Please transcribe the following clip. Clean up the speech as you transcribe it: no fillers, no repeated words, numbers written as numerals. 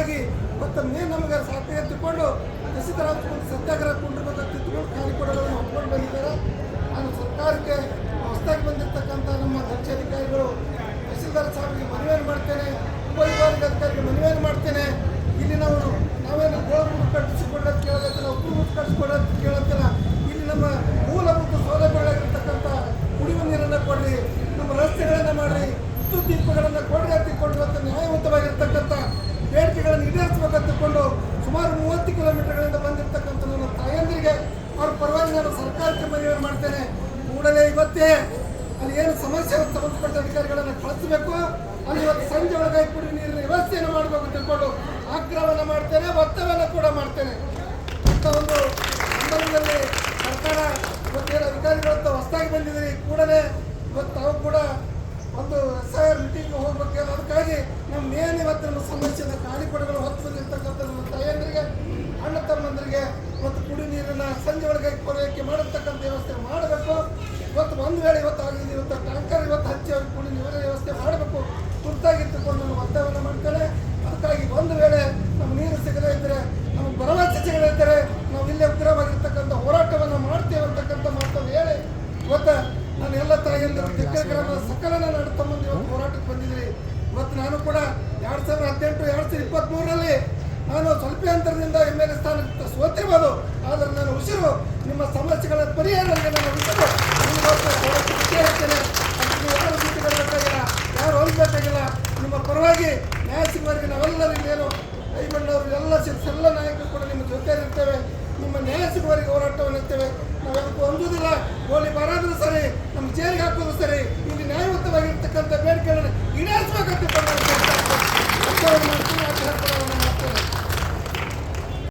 ಅದಕ್ಕಾಗಿ ಮತ್ತು ನಮಗೆ ಸಾಧ್ಯ ತಿಳ್ಕೊಂಡು ತಹಸೀಲ್ದಾರ್ ಸತ್ಯಾಗ್ರಹ ಕೊಂಡಿರ್ಬೇಕಂತ ತಿಳ್ಕೊಂಡು ಖಾಲಿ ಕೊಡೋದನ್ನು ಒಪ್ಕೊಂಡು ಬಂದಿದ್ದಾರೆ. ನಾನು ಸರ್ಕಾರಕ್ಕೆ ಹೊಸದಾಗಿ ಬಂದಿರತಕ್ಕಂಥ ನಮ್ಮ ದಕ್ಷಾಧಿಕಾರಿಗಳು ತಹಸೀಲ್ದಾರ್ ಸಾಹೇಬರಿಗೆ ಮನವಿಯನ್ನು ಮಾಡ್ತೇನೆ, ಉಪವಿಭಾಗಾಧಿಕಾರಿಗೆ ಮನವಿಯನ್ನು ಮಾಡ್ತೇನೆ. ಇಲ್ಲಿ ನಾವೇನು ಗೋಳು ಕಟ್ಟಿಸಿಕೊಳ್ಳೋದು ಕೇಳೋದಕ್ಕೆ ನಾವು ಕುಡಿದು ಕಟ್ಟಿಸ್ಕೊಳ್ಳೋದು ಕೇಳೋದಿಲ್ಲ. ಇಲ್ಲಿ ನಮ್ಮ ಮೂಲಭೂತ ಸೌಲಭ್ಯಗಳಾಗಿರ್ತಕ್ಕಂಥ ಕುಡಿಯುವ ನೀರನ್ನು ಕೊಡ್ರಿ, ನಮ್ಮ ರಸ್ತೆಗಳನ್ನು ಮಾಡಿರಿ, ವಿದ್ಯುತ್ ದೀಪಗಳನ್ನು ಕೊಡ್ರಿ ಅಂತಿಕೊಂಡು ನ್ಯಾಯಯುತವಾಗಿರ್ತಕ್ಕಂಥ ಬೇಡಿಕೆಗಳನ್ನು ಈಡೇರಿಸಬೇಕಂತ ತಿಳ್ಕೊಂಡು ಸುಮಾರು 30 ಕಿಲೋಮೀಟರ್ಗಳಿಂದ ಬಂದಿರತಕ್ಕಂಥ ನನ್ನ ತಾಯಂದಿರಿಗೆ ಅವ್ರ ಪರವಾಗಿ ನಾನು ಸರ್ಕಾರಕ್ಕೆ ಮನವಿ ಮಾಡ್ತೇನೆ. ಕೂಡಲೇ ಇವತ್ತೇ ಅಲ್ಲಿ ಏನು ಸಮಸ್ಯೆ ಸಂಬಂಧಪಟ್ಟ ಅಧಿಕಾರಿಗಳನ್ನು ಕಳಿಸಬೇಕು, ಅಲ್ಲಿ ಇವತ್ತು ಸಂಜೆ ಒಳಗಾಗಿ ಕುಡಿಯುವ ನೀರಿನ ವ್ಯವಸ್ಥೆಯನ್ನು ಮಾಡಬೇಕು ತಿಳ್ಕೊಂಡು ಆಗ್ರಹವನ್ನು ಮಾಡ್ತೇನೆ, ಒತ್ತಡವನ್ನು ಕೂಡ ಮಾಡ್ತೇನೆ. ಅಂತ ಒಂದು ಸಂದರ್ಭದಲ್ಲಿ ಸರ್ಕಾರ ಇವತ್ತೇನು ಅಧಿಕಾರಿಗಳಂತ ಹೊಸದಾಗಿ ಬಂದಿದ್ದೀರಿ, ಕೂಡಲೇ ಇವತ್ತು ತಾವು ಕೂಡ ಒಂದು SIR ಮೀಟಿಂಗ್ ಹೋಗ್ಬೇಕು. ಅದಕ್ಕಾಗಿ ನಮ್ಮ ಮೇನ್ ಇವತ್ತು ನಮ್ಮ ಸಮಸ್ಯೆನ ಖಾಲಿ ಕೊಡಗಳು ಹೊತ್ತು ಬಂದಿರ್ತಕ್ಕಂಥ ನಮ್ಮ ತಾಯಂದರಿಗೆ, ಅಣ್ಣ ತಮ್ಮಂದರಿಗೆ ಇವತ್ತು ಕುಡಿ ನೀರನ್ನು ಸಂಜೆ ಒಳಗೆ ಪೂರೈಕೆ ಮಾಡತಕ್ಕಂಥ ವ್ಯವಸ್ಥೆ ಮಾಡಬೇಕು. ಇವತ್ತು ಒಂದು ವೇಳೆ ಇವತ್ತು ಆಗಿದೆ, ಇವತ್ತು ಟ್ಯಾಂಕರ್ ಇವತ್ತು ಹಚ್ಚಿ ಅವ್ರಿಗೆ ಕುಡಿ ನೀರಿನ ವ್ಯವಸ್ಥೆ ಮಾಡಬೇಕು ತುರ್ತಾಗಿ ತಿಳ್ಕೊಂಡು ನಾನು ಒತ್ತಾಯವನ್ನು ಮಾಡ್ತೇನೆ. ಅದಕ್ಕಾಗಿ ಒಂದು ವೇಳೆ ನಮ್ಮ ನೀರು ಸಿಗದೇ ಇದ್ದರೆ, ನಮಗೆ ಭರವಸೆ ಸಿಗದೇ ಇದ್ದರೆ ನಾವು ಇಲ್ಲೇ ಉಗ್ರವಾಗಿರ್ತಕ್ಕಂಥ ಹೋರಾಟವನ್ನು ಮಾಡ್ತೇವೆ ಅಂತಕ್ಕಂಥ ಮಾತನ್ನು ಹೇಳಿ ಇವತ್ತು ನಾನು ಎಲ್ಲ ತಾಯಿಯಂದರು ದಿಕ್ಕಗ್ರಾಮದ ಸಕಲ ನನ್ನ ತಮ್ಮಂದು ಇವತ್ತು ಹೋರಾಟಕ್ಕೆ ಬಂದಿದ್ದೀರಿ. ಇವತ್ತು ನಾನು ಕೂಡ 2018, 2023ರಲ್ಲಿ ನಾನು ಸ್ವಲ್ಪ ಅಂತರದಿಂದ MLA ಸ್ಥಾನಕ್ಕೆ ಸೋತಿರ್ಬೋದು, ಆದರೆ ನಾನು ಉಸಿರು ನಿಮ್ಮ ಸಮಸ್ಯೆಗಳ ಪರಿಹಾರಕ್ಕೆ ನಾನು ಉಸಿರು ಹೇಳ್ತೇನೆ. ಅದಕ್ಕೆ ಯಾರು ಬಿಟ್ಟುಕೊಳ್ಬೇಕಾಗಿಲ್ಲ, ಯಾರು ಹೋಗಬೇಕಾಗಿಲ್ಲ. ನಿಮ್ಮ ಪರವಾಗಿ ನ್ಯಾಯ ಸಿಗುವವರೆಗೆ ನಾವೆಲ್ಲರೂ ಏನು ಕೈಗೊಂಡವರು ಎಲ್ಲ ನಾಯಕರು ಕೂಡ ನಿಮ್ಮ ಜೊತೆ ಇರ್ತೇವೆ. ನಿಮ್ಮ ನ್ಯಾಯ ಸಿಗುವವರೆಗೆ ಹೋರಾಟವನ್ನು ಇರ್ತೇವೆ. ನಾವು ಅದಕ್ಕೆ ಹೊಂದುವುದಿಲ್ಲ. ಗೋಲಿ ಬರೋದ್ರೂ ಸರಿ, ನಮ್ಮ ಜೈಲಿಗೆ ಹಾಕೋದು ಸರಿ, ಇಲ್ಲಿ ನ್ಯಾಯಯುತವಾಗಿರ್ತಕ್ಕಂಥ ಬೇಡಿಕೆಗಳನ್ನು ಈಡೇರಿಸಬೇಕಂತ